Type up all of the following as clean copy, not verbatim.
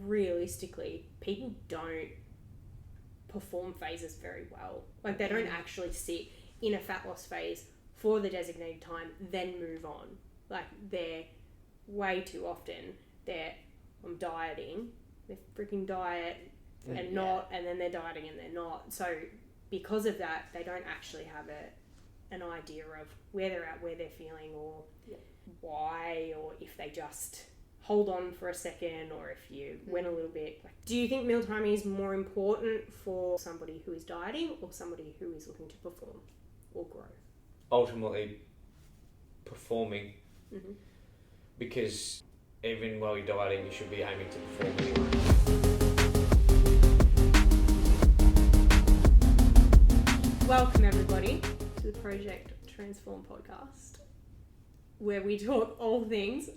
realistically, people don't perform phases very well. Like, they don't actually sit in a fat loss phase for the designated time, then move on. Like, they're way too often, I'm dieting, they freaking diet and not, and then they're dieting and they're not. So because of that, they don't actually have an idea of where they're at, where they're feeling, or why, or if they just hold on for a second, or if you went a little bit. Do you think meal timing is more important for somebody who is dieting or somebody who is looking to perform or grow? Ultimately, performing. Because even while you're dieting, you should be aiming to perform anyway. Welcome everybody to the PRJCT Transform Podcast, where we talk all things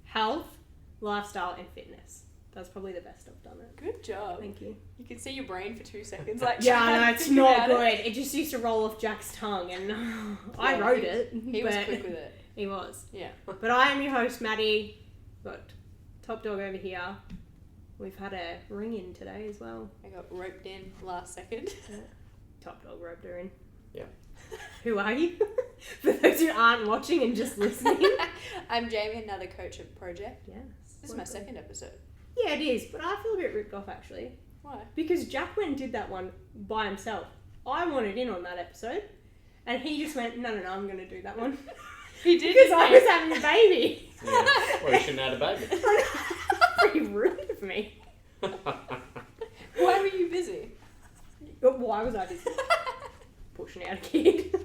health, lifestyle and fitness. That's probably the best I've done it. Good job. Thank you. You can see your brain for 2 seconds. Like, yeah, no, it's not good. It just used to roll off Jack's tongue, and I wrote it. He was quick with it. He was. Yeah. But I am your host, Maddy. Got Top Dog over here. We've had a ring in today as well. I got roped in last second. Top Dog roped her in. Yeah. Who are you? For those who aren't watching and just listening. I'm Jaymi, another coach of Project. Yes. This is my second episode. Yeah, it is, but I feel a bit ripped off actually. Why? Because Jack went and did that one by himself. I wanted in on that episode, and he just went, no, I'm going to do that one. He did. Because I was having a baby. Yeah. Well, you shouldn't have had a baby. Pretty rude of me. Why were you busy? Why was I busy? Pushing out a kid.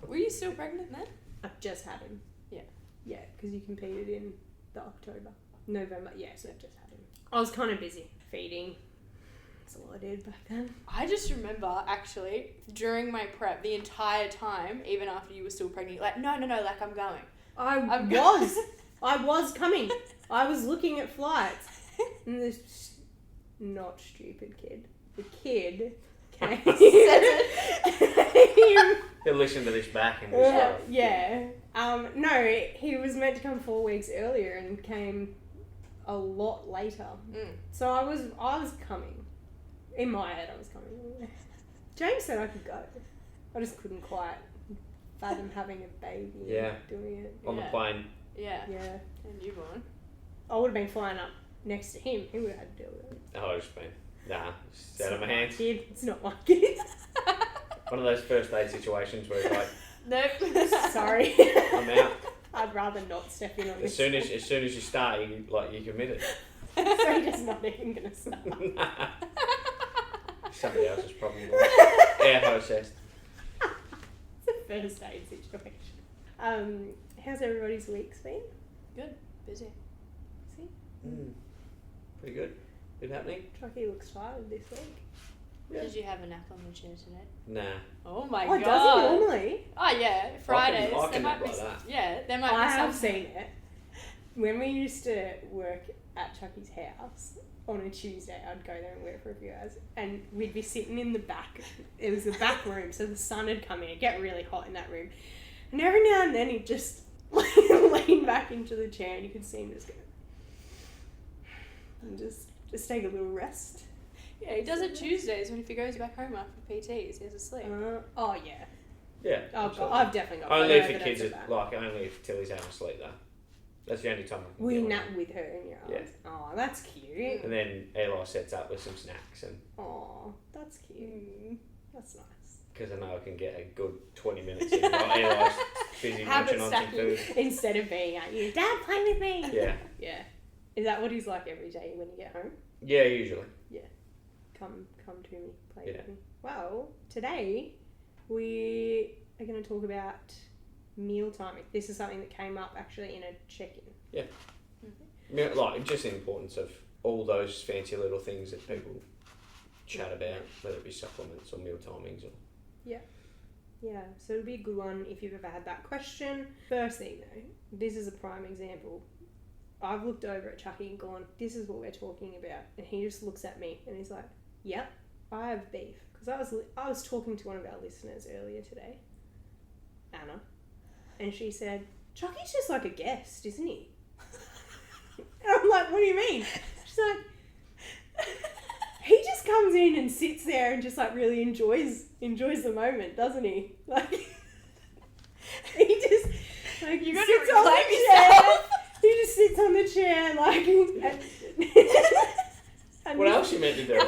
Were you still pregnant then? I've just had him. Yeah. Yeah, because you competed in the November. Yeah, so I've just had him. I was kind of busy feeding. That's all I did back then. I just remember, actually, during my prep, the entire time, even after you were still pregnant, like, no, like, I'm going. I was coming. I was looking at flights. And this not stupid kid. The kid came. He'll listen to this back and no, he was meant to come 4 weeks earlier and came a lot later. So I was coming. In my head, I was coming. James said I could go. I just couldn't quite fathom having a baby and doing it. On the plane. Yeah. Yeah. And newborn. I would have been flying up next to him. He would have had to deal with it. Oh, it's been, it's out of my hands. Kid. It's not my kid. One of those first date situations where it's like, nope. Sorry. I'm out. I'd rather not step in on As this. soon as you start, you committed. So you're just not even going to start. Somebody else's problem. Air hostess. It's a first date situation. How's everybody's weeks been? Good. Busy. Pretty good. Good happening? Chucky looks tired this week. Yeah. Did you have a nap on the chair today? Nah. Oh my god. god. Does he normally? Oh yeah, Fridays. I can there might nap be like that. Yeah, there might be I have some. seen it. When we used to work at Chucky's house on a Tuesday, I'd go there and work for a few hours, and we'd be sitting in the back. It was the back room, so the sun had come in. It'd get really hot in that room, and every now and then he'd just lean back into the chair, and you could see him just go and just take a little rest. Yeah, he does it Tuesdays when if he goes back home after PTs, he's asleep. Oh yeah. Yeah. I've definitely got only if the evidence kids of are that. only if Tilly's having a sleep though. That's the only time I can We get nap with her in your arms. Yeah. Oh, that's cute. And then Eli sets up with some snacks and. Oh, that's cute. That's nice. Because I know I can get a good 20 minutes in while Eli's busy munching on some food. Instead of being at you, Dad, play with me. Yeah. Yeah. Is that what he's like every day when you get home? Yeah, usually. Yeah. Come to me, play Yeah. with me. Well, today we are going to talk about meal timing. This is something that came up actually in a check-in. Yeah. Mm-hmm. Like, just the importance of all those fancy little things that people chat about, whether it be supplements or meal timings or... Yeah, so it'll be a good one if you've ever had that question. First thing though, this is a prime example. I've looked over at Chucky and gone, this is what we're talking about. And he just looks at me and he's like, yep, I have beef. Because I was talking to one of our listeners earlier today, Anna, and she said, Chucky's just like a guest, isn't he? And I'm like, what do you mean? in and sits there and just like really enjoys the moment, doesn't he? Like he just like You gotta sits on reclaim the chair. yourself. He just sits on the chair like. And What else you meant to do?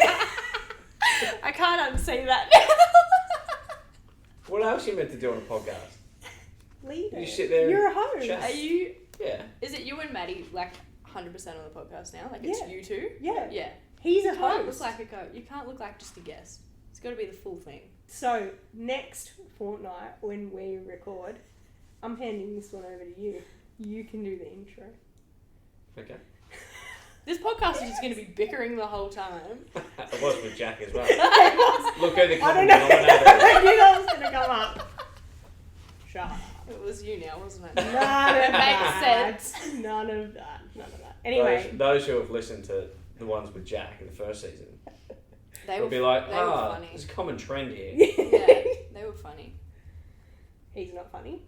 I can't unsay that. What else you meant to do on a podcast? Lead You it. sit there You're a and host. chat. Are you? Yeah. Is it you and Maddie like 100% on the podcast now? Like it's Yeah. you two? Yeah. Yeah. He's a You can't host. look like a you can't look like just a guest. It's got to be the full thing. So next fortnight when we record, I'm handing this one over to you. You can do the intro. Okay. This podcast is just going to be bickering the whole time. It was with Jack as well. I Look who the don't common know. denominator is. I knew that was gonna come up. Shut up. It was you now, wasn't it? None of It that. makes sense. None of that. None of that. Anyway, Those who have listened to the ones with Jack in the first season They will were be like, they were funny. there's a common trend here. Yeah, they were funny. he's not funny.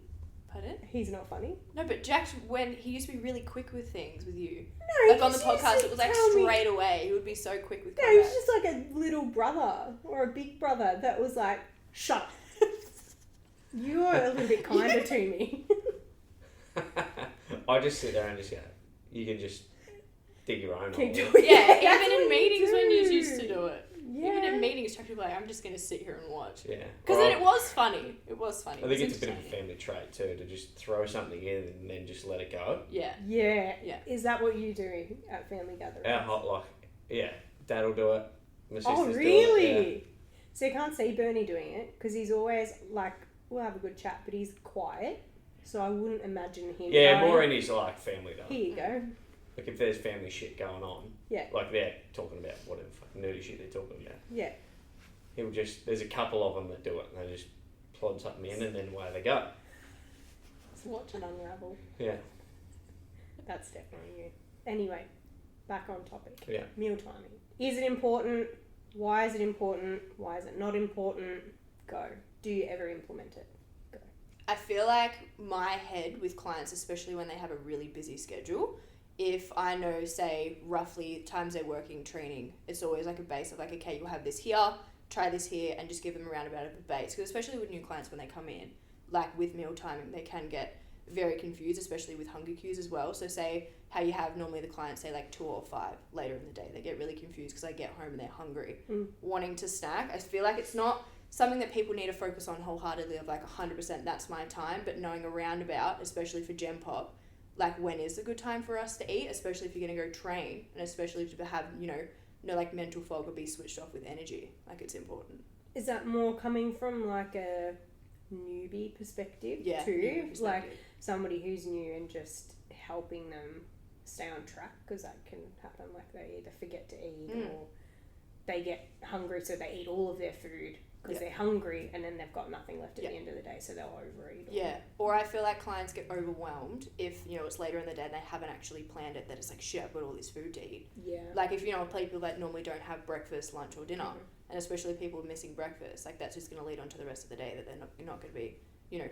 Pardon? He's not funny. No, but Jack, when he used to be really quick with things with you, No, like on the podcast, it was like straight away. He would be so quick with. No, he's just like a little brother or a big brother that was like, shut up. You're a little bit kinder to me. I just sit there and just go, you can just dig your own Keep hole. doing Yeah, That's even what in meetings when you do. used to do it. Yeah. Even in meetings, Chuck would be like, I'm just going to sit here and watch. Yeah. Because Or then it was funny. It was funny. I think It was it's a bit of a entertaining. family trait too, to just throw something in and then just let it go. Yeah. Yeah. Yeah. Is that what you do at family gatherings? Our hot, like, yeah, Dad will do it. My sisters Oh, do it, really? So you can't see Bernie doing it because he's always like, we'll have a good chat, but he's quiet. So I wouldn't imagine him. Yeah, going, more in his like family though. Here you go. Like if there's family shit going on, Yeah. like they're talking about whatever fucking nerdy shit they're talking about. Yeah. He'll just, there's a couple of them that do it and they just plod something in and then away they go. Let's watch it unravel. Yeah. That's definitely you. Anyway, back on topic. Yeah. Meal timing. Is it important? Why is it important? Why is it not important? Go. Do you ever implement it? Go. I feel like my head with clients, especially when they have a really busy schedule, if I know, say, roughly times they're working, training, it's always like a base of like, okay, you'll have this here, try this here, and just give them a roundabout of a base. Because especially with new clients, when they come in, like with meal timing, they can get very confused, especially with hunger cues as well. So say how you have normally the clients say like 2 or 5 later in the day. They get really confused because they get home and they're hungry, wanting to snack. I feel like it's not something that people need to focus on wholeheartedly of like 100% that's my time, but knowing a roundabout, especially for Gen Pop, like when is a good time for us to eat, especially if you're going to go train, and especially to have, no like mental fog or be switched off with energy. Like it's important. Is that more coming from like a newbie perspective Yeah. too? newbie perspective. Like somebody who's new and just helping them stay on track, because that can happen. Like they either forget to eat or they get hungry, so they eat all of their food because they're hungry, and then they've got nothing left at the end of the day, so they'll overeat. Yeah, or I feel like clients get overwhelmed if, it's later in the day and they haven't actually planned it, that it's like, shit, I've got all this food to eat. Yeah. Like if, people that normally don't have breakfast, lunch or dinner, and especially people missing breakfast, like that's just going to lead on to the rest of the day that you're not going to be,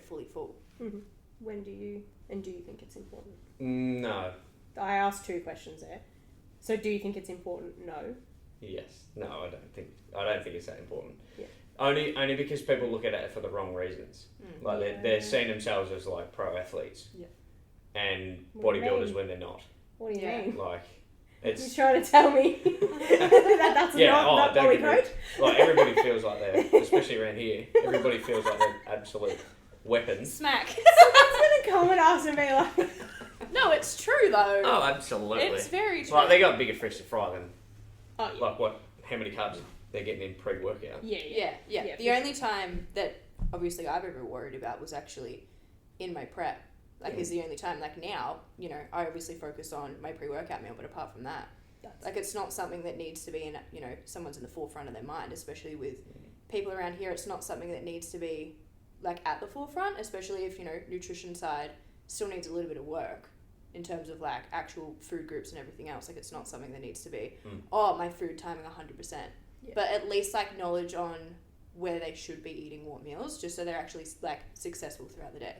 fully full. When do you think it's important? No. I asked 2 questions there. So do you think it's important? No. Yes. No, I don't think it's that important. Yeah. Only because people look at it for the wrong reasons. Like they're seeing themselves as like pro athletes. Yeah. And What do you bodybuilders mean? when they're not. What do you Yeah. mean? Like You're it's trying to tell me that's not don't body get me- coach? like everybody feels like they're, especially around here, everybody feels like they're absolute weapons. Smack. Someone's gonna come and ask and be like, No, it's true though. Oh, absolutely. It's very true. Like they got bigger fish to fry than oh yeah. like how many carbs they're getting in pre-workout. Yeah. Yeah, The for only time that obviously I've ever worried about was actually in my prep. Like is the only time. Like now, I obviously focus on my pre-workout meal, but apart from that, like it's not something that needs to be in, someone's in the forefront of their mind, especially with people around here. It's not something that needs to be like at the forefront, especially if, nutrition side still needs a little bit of work in terms of like actual food groups and everything else. Like it's not something that needs to be, my food timing 100%. Yeah. But at least like knowledge on where they should be eating what meals, just so they're actually like successful throughout the day.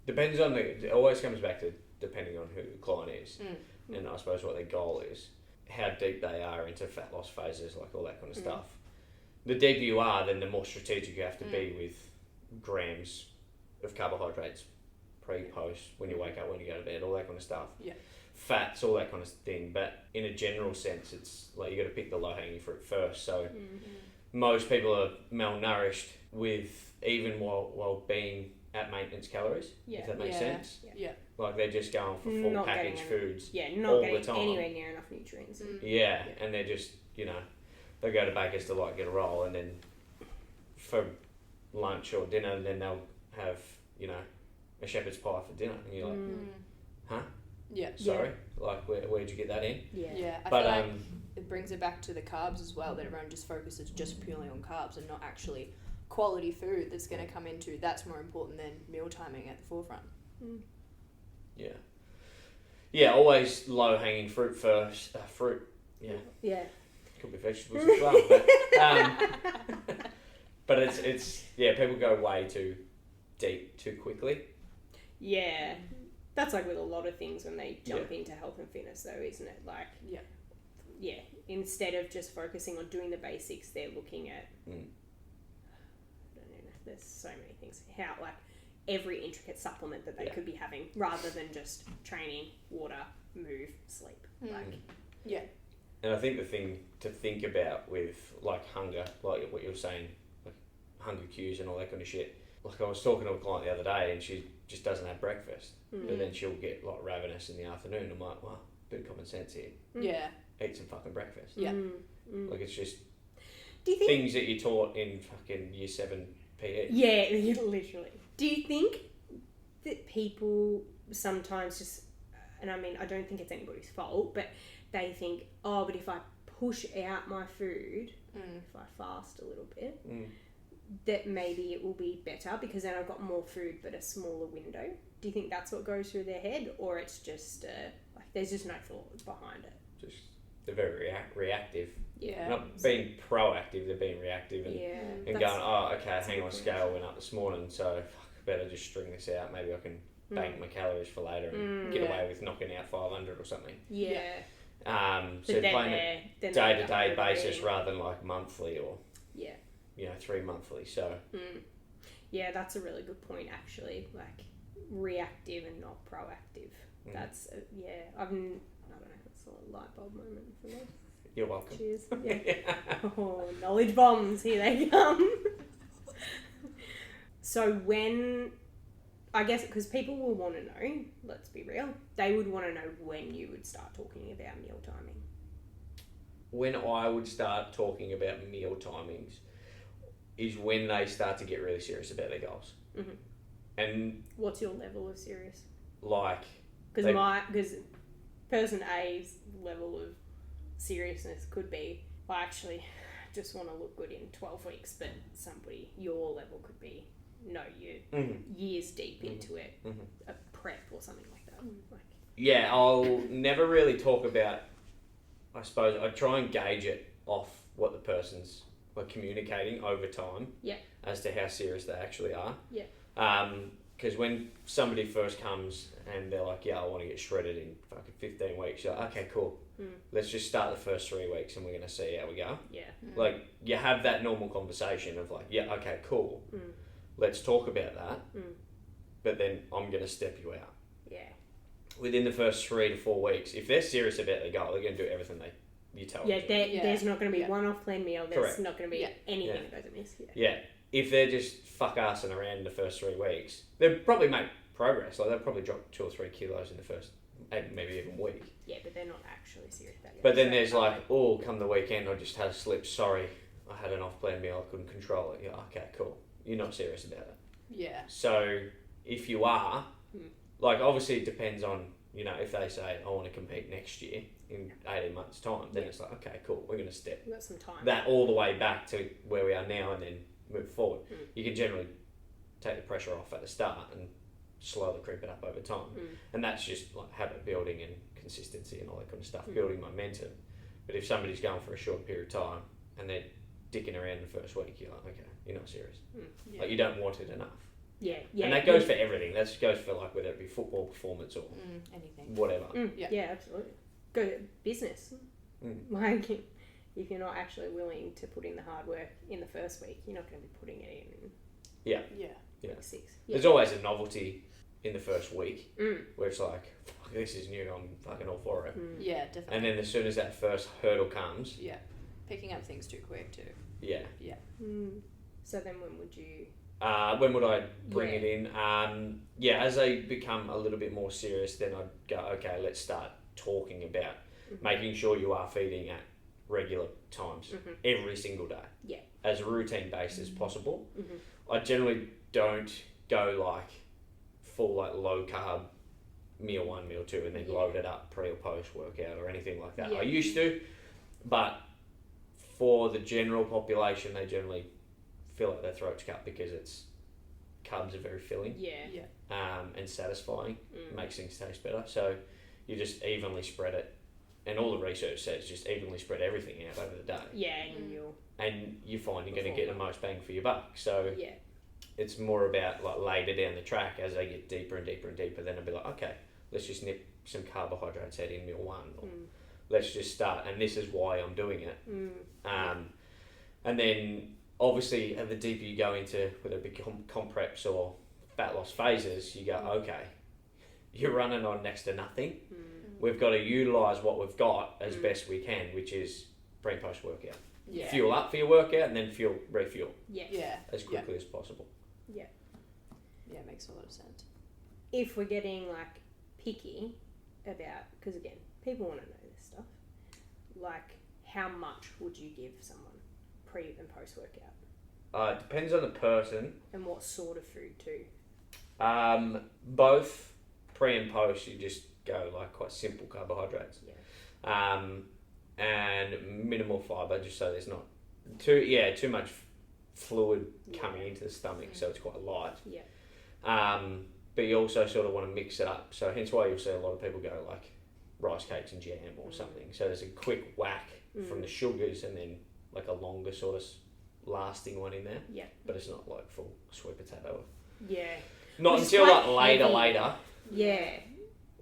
Depends on it always comes back to depending on who the client is and I suppose what their goal is. how deep they are into fat loss phases, like all that kind of stuff. The deeper you are, then the more strategic you have to be with grams of carbohydrates, pre, post, when you wake up, when you go to bed, all that kind of stuff. Yeah. Fats, all that kind of thing. But in a general sense, it's like you got to pick the low-hanging fruit first. So most people are malnourished with even while being at maintenance calories, if that makes sense. Yeah. Like they're just going for full Not packaged getting foods not all getting the time. anywhere near enough nutrients. Yeah, and they're just, they go to Baker's to like get a roll, and then for lunch or dinner, and then they'll have, a shepherd's pie for dinner. And you're like, huh? Yeah. Sorry? Like, where'd you get that in? Yeah. I But, feel like it brings it back to the carbs as well, that everyone just focuses just purely on carbs and not actually quality food that's going to come into. That's more important than meal timing at the forefront. Yeah. Yeah, always low-hanging fruit first. Fruit, Yeah. Could be vegetables as well. But it's people go way too deep too quickly. Yeah. That's like with a lot of things when they jump into health and fitness though, isn't it? Like, yeah. Instead of just focusing on doing the basics, they're looking at, I don't know, there's so many things. How, like, every intricate supplement that they could be having rather than just training, water, move, sleep. And I think the thing to think about with, like, hunger, like what you were saying, like hunger cues and all that kind of shit. Like, I was talking to a client the other day and she just doesn't have breakfast. But then she'll get, like, ravenous in the afternoon. I'm like, well, bit of common sense here. Yeah. Eat some fucking breakfast. Yeah. Like, it's just Do you think things that you taught in fucking year 7 PE. Yeah, literally. Do you think that people sometimes just, and I mean, I don't think it's anybody's fault, but they think, oh, but if I push out my food, if I fast a little bit, that maybe it will be better because then I've got more food but a smaller window. Do you think that's what goes through their head, or it's just like there's just no thought behind it? Just they're very reactive. Yeah. Not being proactive, they're being reactive and going, oh, okay, hang on, scale went up this morning, so better just string this out. Maybe I can bank my calories for later and get away with knocking out 500 or something. Yeah. So playing a day-to-day basis rather than like monthly or 3 monthly. So yeah, that's a really good point actually. Like reactive and not proactive. That's I don't know. It's a light bulb moment for me. You're welcome. Cheers. Yeah. Oh, knowledge bombs. Here they come. So when, I guess, because people will want to know, let's be real, they would want to know when you would start talking about meal timing. When I would start talking about meal timings is when they start to get really serious about their goals. And what's your level of serious? Like, because person A's level of seriousness could be, I actually just want to look good in 12 weeks, but your level could be, no, you're years deep into it, a prep or something like that. Yeah, I'll never really talk about, I suppose, I try and gauge it off what the person's like communicating over time as to how serious they actually are. Because when somebody first comes and they're like, I want to get shredded in fucking 15 weeks, you're like, okay, cool. Let's just start the first 3 weeks and we're going to see how we go. Like, you have that normal conversation of like, okay, cool. Let's talk about that. But then I'm going to step you out. Within the first 3 to 4 weeks, if they're serious about their goal, they're going to do everything you tell them to. There's not going to be one-off planned meal. There's not going to be anything that goes amiss. If they're just fuck-assing around in the first 3 weeks, they'll probably make progress. Like, they'll probably drop 2 or 3 kilos in the first, maybe even week. Yeah, but they're not actually serious about it. But then there's like, oh, come the weekend, I just had a slip. Sorry, I had an off-planned meal. I couldn't control it. Yeah, okay, cool. You're not serious about it. Yeah. So if you are, like, obviously it depends on, if they say, I want to compete next year in 18 months' time, then it's like, okay, cool, we're going to step We've got some time. that all the way back to where we are now and then move forward. You can generally take the pressure off at the start and slowly creep it up over time. And that's just like habit building and consistency and all that kind of stuff, building momentum. But if somebody's going for a short period of time and they're dicking around the first week, you're like, okay, you're not serious. Like, you don't want it enough. And that goes for everything. That goes for like whether it be football performance or anything, whatever. Yeah, absolutely. Go to business. Like, if you're not actually willing to put in the hard work in the first week, you're not going to be putting it in week 6. Yeah. There's always a novelty in the first week where it's like, fuck, this is new, I'm fucking all for it. Yeah, definitely. And then as soon as that first hurdle comes... Yeah. Picking up things too quick too. Yeah. Yeah. So then when would you... when would I bring it in? As they become a little bit more serious, then I'd go, okay, let's start talking about making sure you are feeding at regular times every single day. Yeah. As a routine base as possible. I generally don't go like full like low carb meal 1, meal 2 and then load it up pre or post workout or anything like that. Yeah. I used to, but for the general population, they generally feel like their throat's cut because carbs are very filling. And satisfying. Makes things taste better. So you just evenly spread it. And all the research says just evenly spread everything out over the day. Yeah, and you find you're going to get the most bang for your buck. So it's more about like later down the track as they get deeper and deeper and deeper. Then I'll be like, okay, let's just nip some carbohydrates out in meal 1. Or let's just start, and this is why I'm doing it. And then obviously, the deeper you go into whether it be comp preps or fat loss phases, you go, okay, you're running on next to nothing. We've got to utilise what we've got as best we can, which is pre and post workout. Fuel up for your workout and then refuel. As quickly as possible. Yeah, it makes a lot of sense. If we're getting like picky about, because again, people want to know this stuff, like how much would you give someone pre and post workout? It depends on the person. And what sort of food too? Both pre and post, you just go like quite simple carbohydrates. And minimal fibre, just so there's not too much fluid coming into the stomach, so it's quite light. But you also sort of want to mix it up, so hence why you'll see a lot of people go like rice cakes and jam or something. So there's a quick whack from the sugars and then like a longer sort of lasting one in there. But it's not like full sweet potato. Not until like later.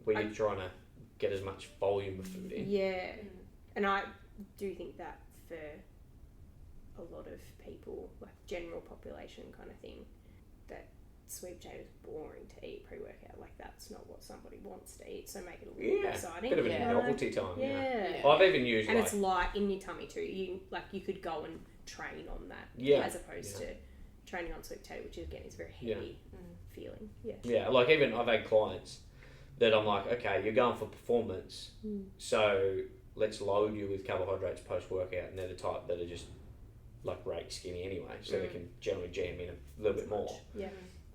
Where you're trying to get as much volume of food in. And I do think that for a lot of people, like general population kind of thing, that sweet potato is boring to eat pre-workout. Like that's not what somebody wants to eat. So make it a little bit exciting. Bit of a novelty time. Yeah. I've even used and it's light in your tummy too. You could go and train on that as opposed to training on sweet potato, which again is very heavy feeling. Like even I've had clients that I'm like, okay, you're going for performance, so let's load you with carbohydrates post-workout, and they're the type that are just like rake skinny anyway, so they can generally jam in a little bit more.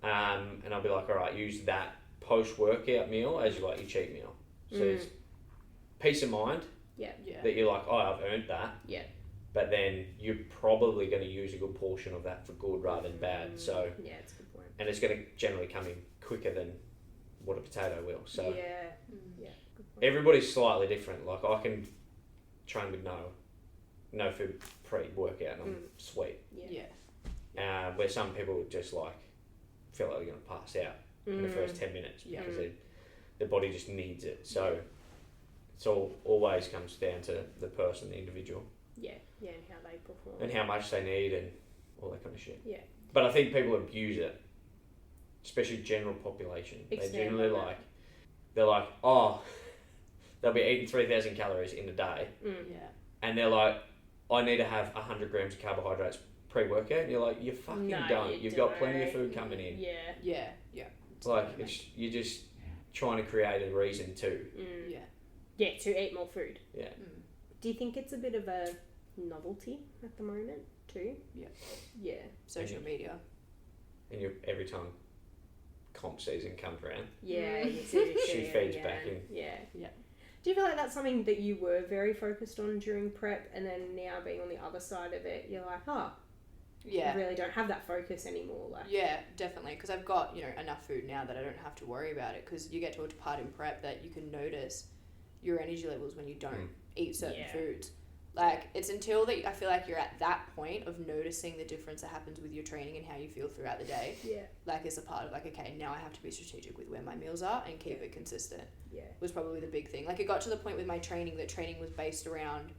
And I'll be like, all right, use that post-workout meal as your cheat meal. So it's peace of mind that you're like, oh, I've earned that. But then you're probably going to use a good portion of that for good rather than bad. So it's a good point. And it's going to generally come in quicker than what a potato will. So everybody's slightly different. Like I can train with no food pre-workout and I'm sweet. Where some people just like feel like they're going to pass out in the first 10 minutes because their body just needs it. So it's always comes down to the person, the individual. And how they perform. And how much they need and all that kind of shit. But I think people abuse it, especially general population. They generally they're like, oh, they'll be eating 3,000 calories in a day. And they're like, I need to have 100 grams of carbohydrates pre-workout. And you're like, you fucking don't. You've got plenty of food coming in. You're just trying to create a reason to. To eat more food. Do you think it's a bit of a novelty at the moment too? Social media. And every time comp season comes around, she feeds back in. Do you feel like that's something that you were very focused on during prep, and then now being on the other side of it, you're like, I really don't have that focus anymore? Like, definitely, because I've got enough food now that I don't have to worry about it. Because you get to a part in prep that you can notice your energy levels when you don't eat certain foods. Like, it's until that I feel like you're at that point of noticing the difference that happens with your training and how you feel throughout the day. Yeah. Like, as a part of, like, okay, now I have to be strategic with where my meals are and keep it consistent. Yeah. Was probably the big thing. Like, it got to the point with my training that training was based around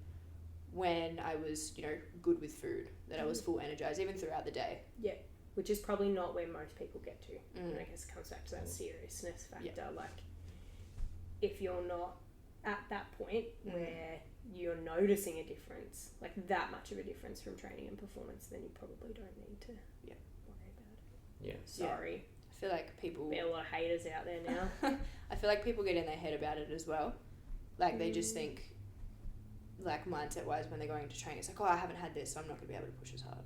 when I was, you know, good with food, that I was full energized, even throughout the day. Yeah. Which is probably not where most people get to. And I guess it comes back to that seriousness factor. Yeah. Like, if you're not at that point where you're noticing a difference, like that much of a difference from training and performance, then you probably don't need to worry about it. Yeah. Sorry. I feel like people... There are a lot of haters out there now. I feel like people get in their head about it as well. Like, they just think, like, mindset-wise, when they're going to train, it's like, oh, I haven't had this, so I'm not going to be able to push as hard.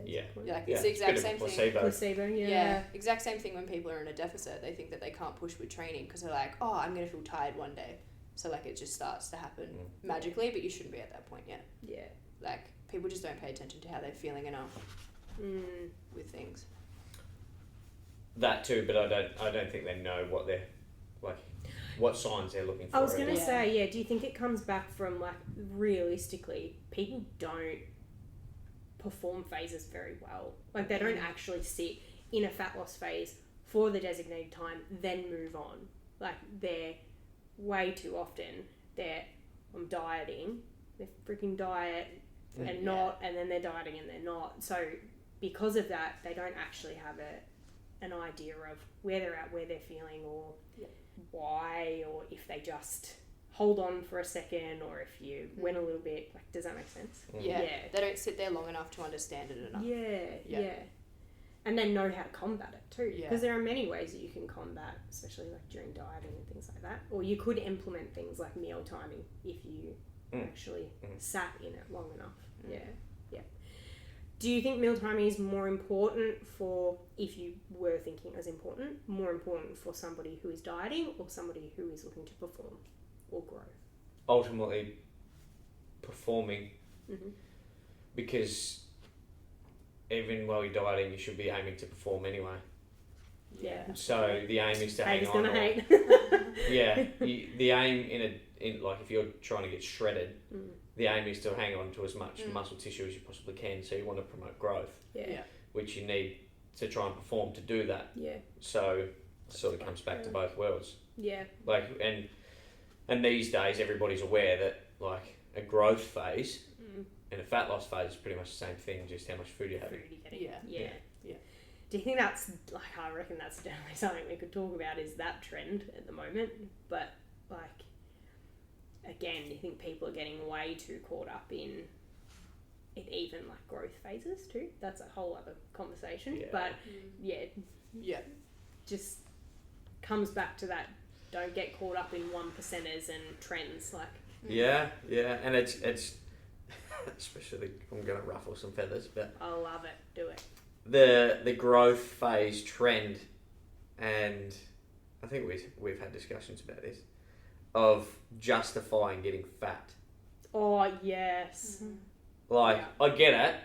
Yeah. Like, it's the exact same thing. Placebo, Yeah, exact same thing when people are in a deficit. They think that they can't push with training because they're like, oh, I'm going to feel tired one day. So, like, it just starts to happen magically, but you shouldn't be at that point yet. Yeah. Like, people just don't pay attention to how they're feeling enough with things. That too, but I don't think they know what they're, like, what signs they're looking for. I was going to say, do you think it comes back from, like, realistically, people don't perform phases very well. Like, they don't actually sit in a fat loss phase for the designated time, then move on. Like, they're way too often, I'm dieting, they freaking diet and not, and then they're dieting and they're not. So, because of that, they don't actually have an idea of where they're at, where they're feeling, or why, or if they just hold on for a second, or if you went a little bit, like, does that make sense? Yeah. They don't sit there long enough to understand it enough. Yeah. And then know how to combat it too. Yeah. Because there are many ways that you can combat, especially like during dieting and things like that. Or you could implement things like meal timing if you actually sat in it long enough. Yeah. Do you think meal timing is more important for, if you were thinking it was important, more important for somebody who is dieting or somebody who is looking to perform or grow? Ultimately, performing. Because even while you're dieting, you should be aiming to perform anyway. Yeah. So the aim is to hang on. Gonna hate. The aim in like, if you're trying to get shredded, the aim is to hang on to as much muscle tissue as you possibly can. So you want to promote growth, which you need to try and perform to do that. Yeah. So it sort of comes back to both worlds. Yeah. Like, and these days everybody's aware that, like, a growth phase and a fat loss phase is pretty much the same thing, just how much food you're having. Yeah. Do you think that's, like, I reckon that's definitely something we could talk about, is that trend at the moment? But, like, again, do you think people are getting way too caught up in it, even, like, growth phases too? That's a whole other conversation. Yeah. But, just comes back to that, don't get caught up in 1%ers and trends, like. Yeah, and it's especially, I'm going to ruffle some feathers, but I love it, do it. The growth phase trend, and I think we've had discussions about this, of justifying getting fat. Oh, yes. Like, I get it,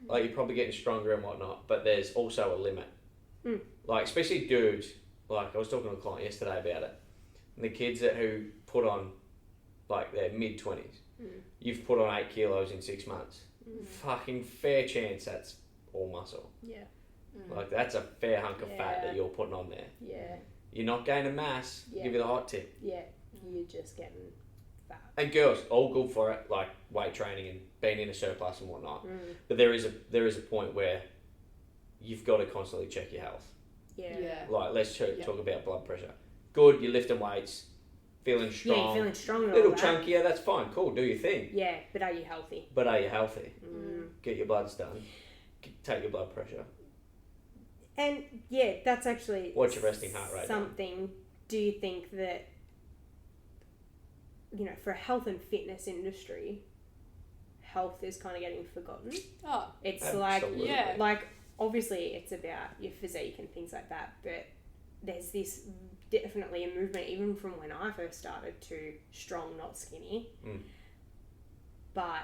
like, you're probably getting stronger and whatnot, but there's also a limit. Like, especially dudes, like, I was talking to a client yesterday about it, and the kids who put on, like, their mid-20s, you've put on 8 kilos in 6 months. Fucking fair chance that's all muscle. Yeah. Like, that's a fair hunk of fat that you're putting on there. Yeah. You're not gaining mass. Yeah. Give you the hot tip. Yeah. You're just getting fat. And girls, all good for it, like weight training and being in a surplus and whatnot. But there is a point where you've got to constantly check your health. Yeah. Like, let's talk about blood pressure. Good, you're lifting weights, feeling strong. Yeah, you're feeling strong. A little chunkier, that's fine. Cool, do your thing. Yeah, but are you healthy? Get your bloods done. Take your blood pressure. And that's actually watch your resting heart rate. Something. Do you think that, you know, for a health and fitness industry, health is kind of getting forgotten? Oh, it's absolutely. like obviously it's about your physique and things like that, but there's this definitely a movement, even from when I first started, to strong, not skinny. But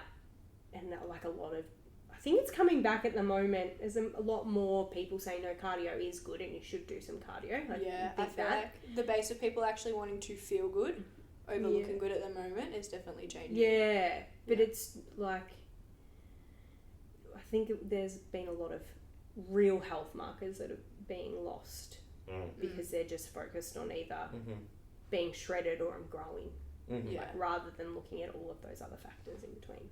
like a lot of, I think it's coming back at the moment. There's a lot more people saying no, cardio is good and you should do some cardio. Like, I feel like the base of people actually wanting to feel good overlooking good at the moment is definitely changing. Yeah, but it's like, I think there's been a lot of real health markers that are being lost because they're just focused on either being shredded or I'm growing, rather than looking at all of those other factors in between.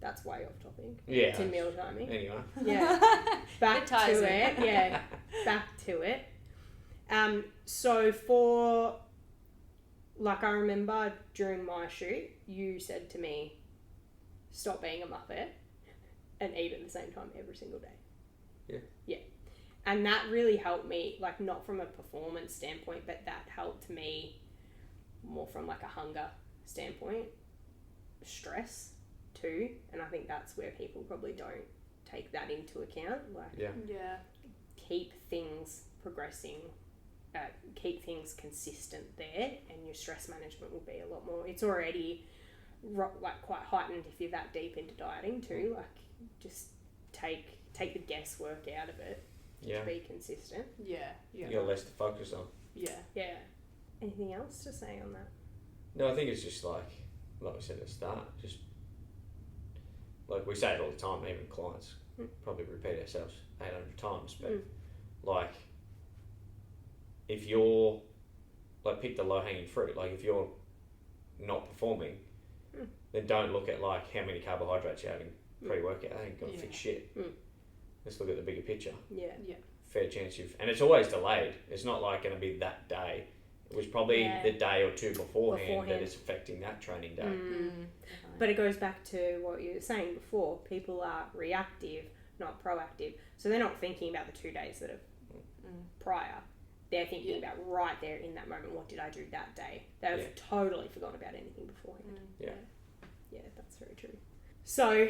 That's way off topic. Yeah. To meal timing. Anyway. Yeah. Back to it. Yeah. Back to it. So for, like, I remember during my shoot, you said to me, stop being a muppet and eat at the same time every single day. Yeah. Yeah. And that really helped me, like, not from a performance standpoint, but that helped me more from, like, a hunger standpoint. Stress too. And I think that's where people probably don't take that into account. Like, keep things progressing, keep things consistent there, and your stress management will be a lot more. It's already like quite heightened if you're that deep into dieting too. Like, just take the guesswork out of it to be consistent. Yeah. You got less to focus on. Yeah. Anything else to say on that? No, I think it's just like we said at the start, just like we say it all the time, even clients probably repeat ourselves 800 times, but like, if you're, like, pick the low-hanging fruit. Like, if you're not performing, then don't look at, like, how many carbohydrates you're having pre-workout. That ain't gonna fix shit. Let's look at the bigger picture. Yeah. Fair chance and it's always delayed. It's not like going to be that day. It was probably the day or two beforehand that is affecting that training day. But it goes back to what you were saying before. People are reactive, not proactive. So they're not thinking about the 2 days that are prior. They're thinking about right there in that moment, what did I do that day? They've totally forgotten about anything beforehand. Yeah, that's very true. So,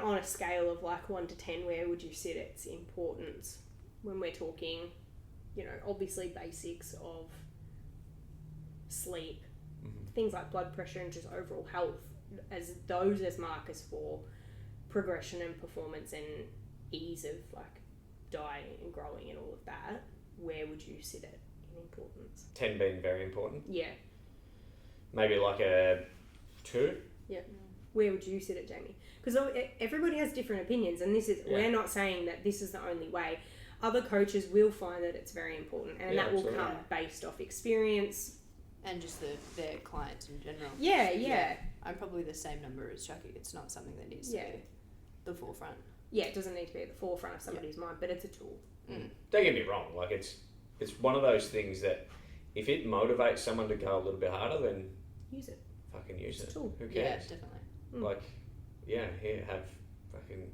on a scale of like 1 to 10, where would you sit its importance when we're talking, obviously basics of sleep, things like blood pressure and just overall health, as markers for progression and performance and ease of like dieting and growing and all of that? Where would you sit it in importance? 10 being very important. Yeah. Maybe like a 2. Yeah. Where would you sit it, Jaymi? Because everybody has different opinions, and we're not saying that this is the only way. Other coaches will find that it's very important, and that will come based off experience. And just their clients in general. Yeah. I'm probably the same number as Chucky. It's not something that needs to be the forefront. Yeah, it doesn't need to be at the forefront of somebody's mind, but it's a tool. Don't get me wrong, like it's one of those things that if it motivates someone to go a little bit harder, then use it. Fucking use it. Tool. Who cares? Yeah, definitely. Like, here, have fucking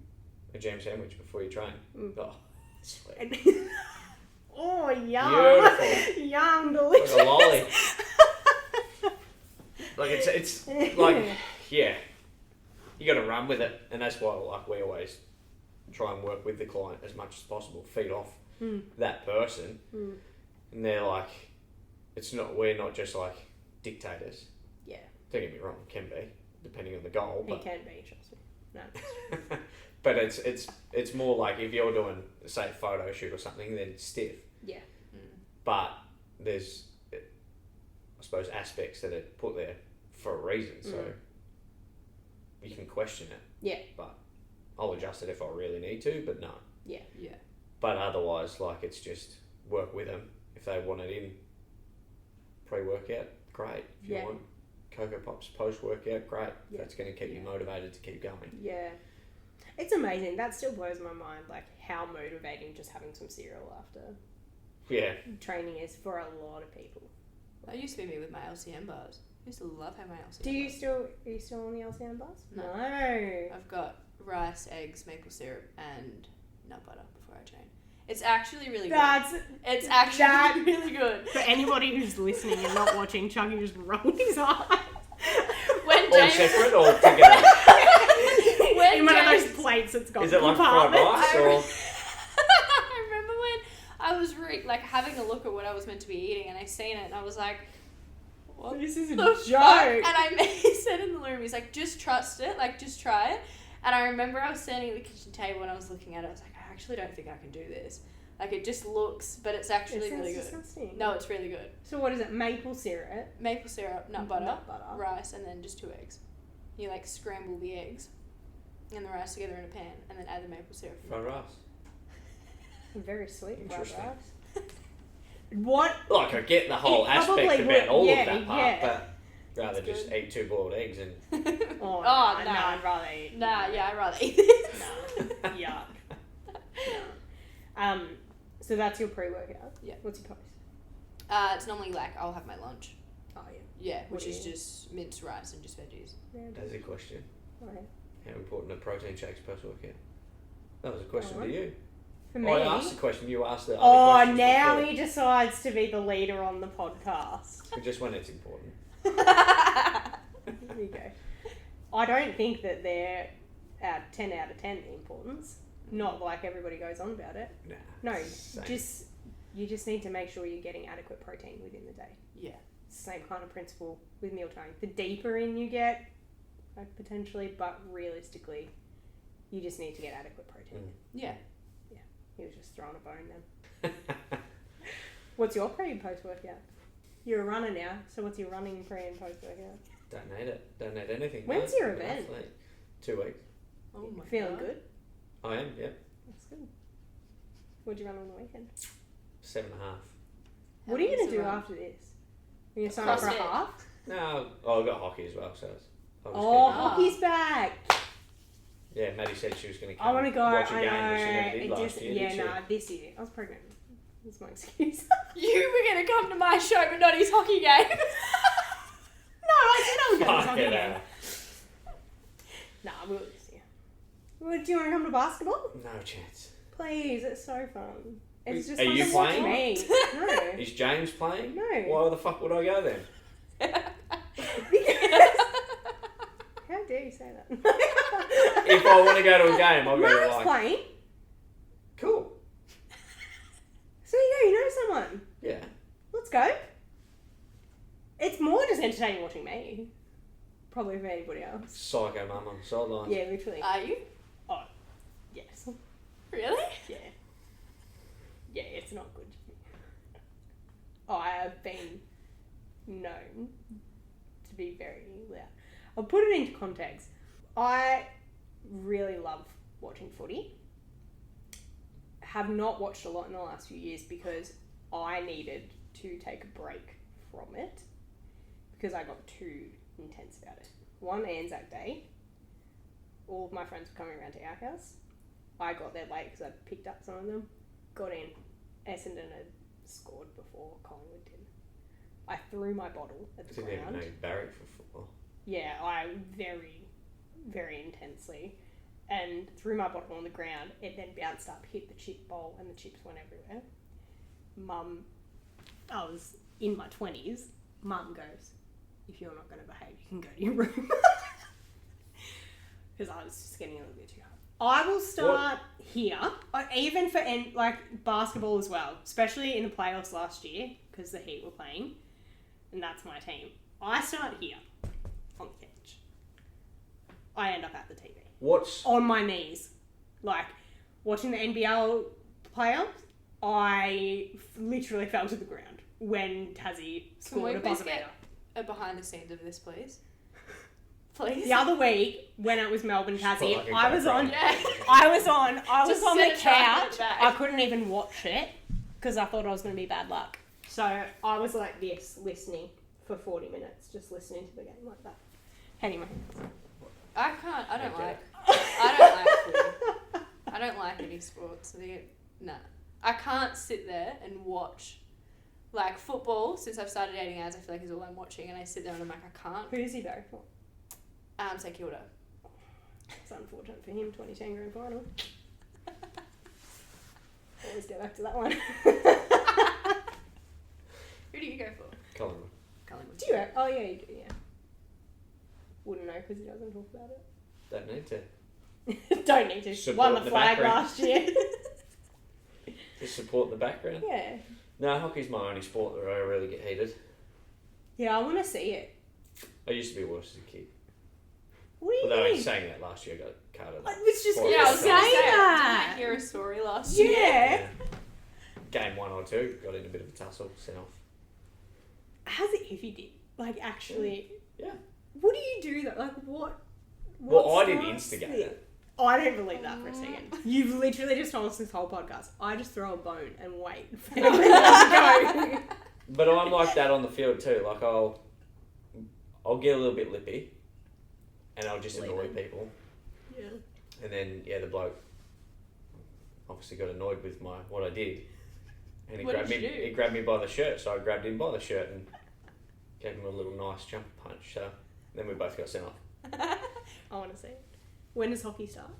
a jam sandwich before you train. Oh, sweet. Oh, yum. Beautiful. Yum, delicious. Like a lolly. Like it's like, yeah, you got to run with it, and that's why like we always try and work with the client as much as possible, feed off that person, and they're like, we're not just like dictators. Yeah. Don't get me wrong, it can be depending on the goal. It can be, trust me. No. But it's more like if you're doing, say, a photo shoot or something, then it's stiff. Yeah. But there's, I suppose, aspects that are put there for a reason, so you can question it. Yeah. But I'll adjust it if I really need to, but no. Yeah. But otherwise, like, it's just work with them. If they want it in pre-workout, great. If you want Cocoa Pops post-workout, great. That's going to keep you motivated to keep going. Yeah. It's amazing. That still blows my mind, like, how motivating just having some cereal after training is for a lot of people. That used to be me with my LCM bars. I used to love having my LCM bars. Are you still on the LCM bars? No. I've got rice, eggs, maple syrup, and nut butter before I train. It's actually really good. It's actually really good. For anybody who's listening and not watching, Chucky just rolled his eyes. All separate or together? In one of those plates that's got Is it like fried rice or? I remember when I was having a look at what I was meant to be eating, and I seen it, and I was like, "What? This is a joke!" And I said in the room, he's like, "Just trust it, like just try it." And I remember I was standing at the kitchen table and I was looking at it. I was like, "I actually don't think I can do this." Like, it just looks, but it's actually really good. Disgusting. No, it's really good. So what is it? Maple syrup? Maple syrup, nut butter, rice, and then just 2 eggs. You, like, scramble the eggs and the rice together in a pan, and then add the maple syrup. Fried rice. Very sweet. Interesting. Rice. What? Like, I get the whole aspect about all of that part, but rather That's just good. eat 2 boiled eggs and... Oh, no, nah. I'd rather eat. I'd rather eat this. No. Yuck. No. So that's your pre-workout? Yeah. What's your post? It's normally, like, I'll have my lunch. Oh, yeah. Yeah, What which do is you just minced rice and just veggies. There's a question. Okay. How important are protein shakes post-workout? That was a question Oh. to you. For me... I asked the question, you asked the other Oh, questions now before. he decides to be the leader on the podcast. Just when it's important. There you go. I don't think that they're 10 out of 10 importance. Not like everybody goes on about it. Nah. No, same. you just need to make sure you're getting adequate protein within the day. Yeah. Same kind of principle with mealtime. The deeper in you get, like, potentially, but realistically, you just need to get adequate protein. Yeah. He was just throwing a bone then. What's your pre and post workout? You're a runner now, so what's your running pre and post workout? Don't need it. Don't need anything. When's mate. your I'm an event? athlete. 2 weeks. Oh my Feeling God. good? I am, yeah. That's good. What'd you run on the weekend? 7.5. What are you going long's to the do run? after this? Are you going to sign up for a CrossFit. half? No, I've got hockey as well, so I'll just Oh, keep it. hockey's back! Yeah, Maddie said she was going to I come want to go. watch a I game, know. which she never did It last just, year, yeah, did she? no, this year. I was pregnant. That's my excuse. You were going to come to my show, but not his hockey game. No, I said I would go to Fuck hockey it game. out. Nah, we'll this year. Well, do you want to come to basketball? No chance. Please, it's so fun. It's just Are fun you to watch playing? me. No. Is James playing? No. Why the fuck would I go then? How dare you say that? If I want to go to a game, I'll go to Ryan's like... playing. Cool. So you know someone. Yeah. Let's go. It's more just entertaining watching me. Probably for anybody else. Psycho mum on the sideline. Yeah, literally. Are you? Yes. Really? Yeah. Yeah, it's not good. I have been known to be very loud. I'll put it into context. I really love watching footy. Have not watched a lot in the last few years because I needed to take a break from it because I got too intense about it. One Anzac Day, all of my friends were coming around to our house. I got there late because I picked up some of them. Got in. Essendon had scored before Collingwood did. I threw my bottle at the Didn't even ground. know you barracked for football. Yeah, I very, very intensely. And threw my bottle on the ground. It then bounced up, hit the chip bowl, and the chips went everywhere. Mum, I was in my 20s. Mum goes, if you're not going to behave, you can go to your room. Because I was just getting a little bit too hard. I will start here, even for like basketball as well, especially in the playoffs last year because the Heat were playing, and that's my team. I start here on the bench. I end up at the TV. What's On my knees, like watching the NBL playoffs. I literally fell to the ground when Tassie scored a buzzer beater. A behind the scenes of this, please. Please. The other week, when it was Melbourne Tassie, like a I was GoPro. on. Yeah. I was on Just the set it right couch. back. I couldn't even watch it because I thought I was going to be bad luck. So I was like this, listening for 40 minutes, just listening to the game like that. Anyway. I can't. I don't Okay. like footy. I don't like any sports. Nah. I can't sit there and watch. Like football, since I've started dating ads, I feel like is all I'm watching, and I sit there and I'm like, I can't. Who's he though for? St Kilda. It's unfortunate for him, 2010 grand final. Always go back to that one. Who do you go for? Collingwood? Collingwood. Do you? Oh yeah, you do. Yeah. Wouldn't know because he doesn't talk about it. Don't need to. Don't need to. Support Won the the flag background. last year. Just support the background. Yeah. No, hockey's my only sport that I really get heated. Yeah, I want to see it. I used to be worse as a kid. What do you Although mean? saying that last year, I got carded. I was just Four going Yeah, I to was say gonna say, that. didn't I hear a story last Yeah. year? game 1 or 2, got in a bit of a tussle, sent off. As if you did. Like, actually. Yeah. What do you do, though? Like, what Well, I didn't instigate it. Oh, I don't believe that for a second. You've literally just told us this whole podcast. I just throw a bone and wait for everyone to go. But I'm like that on the field too. Like, I'll get a little bit lippy, and I'll just annoy people. Yeah. And then, the bloke obviously got annoyed with what I did. And he grabbed me by the shirt, so I grabbed him by the shirt and gave him a little nice jump punch. So then we both got sent off. I want to see it. When does hockey start?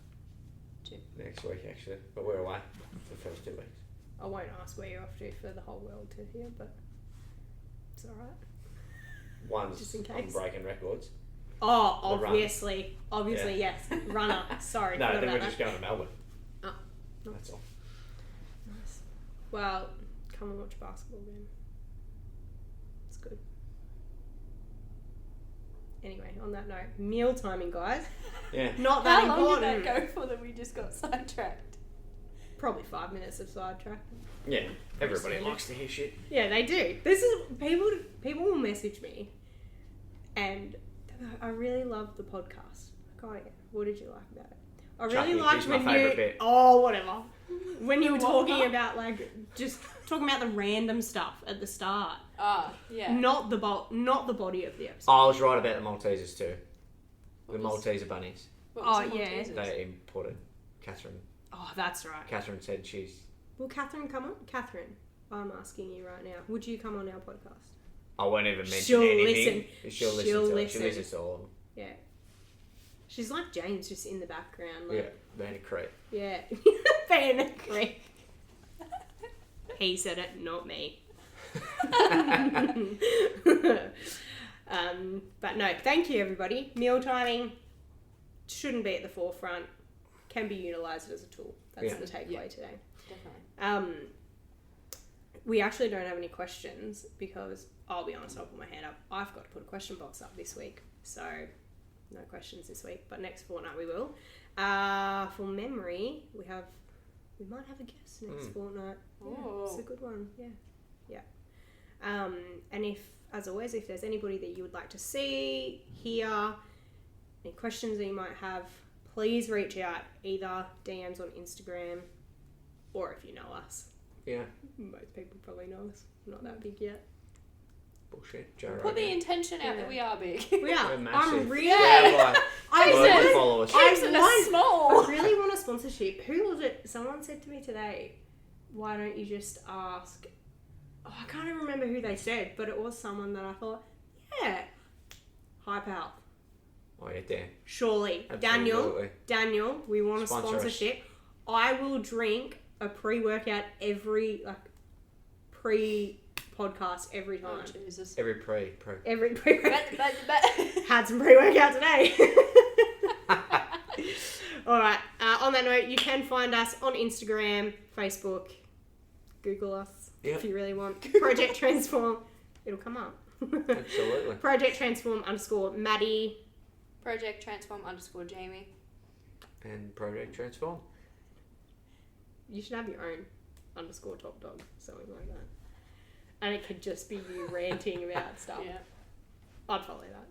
Next week, actually. But we're away for the first 2 weeks. I won't ask where you're off to for the whole world to hear, but it's alright. One's just in case. I'm breaking records. Oh, obviously. Obviously, yes. Runner. Sorry. No, then we're just going to Melbourne. Oh. Nice. That's all. Nice. Well, come and watch basketball then. It's good. Anyway, on that note, meal timing, guys. Yeah. Not that important. How long did that go for that we just got sidetracked? Probably 5 minutes of sidetrack. Yeah. Everybody likes to hear shit. Yeah, they do. This is people will message me, and I really love the podcast. Like, oh yeah, what did you like about it? I really liked when you. Bit. Oh, whatever. When you were talking about just talking about the random stuff at the start. Yeah. Not the body of the episode. Oh, I was right about the Maltesers too. The Malteser bunnies. Oh yeah. They imported. Catherine. Oh, that's right. Catherine said she's. Will Catherine come on? Catherine, I'm asking you right now. Would you come on our podcast? I won't even mention anything. Listen. She'll listen. She listens to all of them. Yeah. She's like James, just in the background. Vanna Creek. Yeah. Vanna Creek. He said it, not me. But no, thank you everybody. Meal timing shouldn't be at the forefront. Can be utilised as a tool. That's the takeaway today. Definitely. We actually don't have any questions because I'll be honest, I'll put my hand up. I've got to put a question box up this week. So no questions this week, but next fortnight we will. For memory, we might have a guest next fortnight. Yeah, it's a good one. Yeah. And as always, if there's anybody that you would like to see, hear, any questions that you might have, please reach out, either DMs on Instagram or if you know us. Yeah. Most people probably know us. Not that big yet. Bullshit. Put the intention out that we are big. We are. We're massive. I'm really... I small. I really want a sponsorship. Who was it? Someone said to me today, why don't you just ask... Oh, I can't even remember who they said, but it was someone that I thought, yeah, Hype Health. Oh, yeah, Dan. Surely. Absolutely. Daniel, we want a sponsorship. I will drink a pre-workout pre-podcast every time. Oh, Jesus. Every pre. Every pre-workout. But. Had some pre-workout today. Alright, on that note, you can find us on Instagram, Facebook, Google us if you really want. Project Transform. It'll come up. Absolutely. Project Transform _ Maddy. Project Transform _ Jaymi. And Project Transform. You should have your own _ top dog, something like that. And it could just be you ranting about stuff. Yeah. I'd follow that.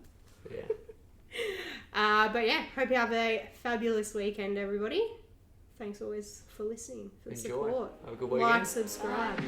Yeah. But yeah, hope you have a fabulous weekend, everybody. Thanks always for listening, for the support. Have a good weekend. Like, subscribe.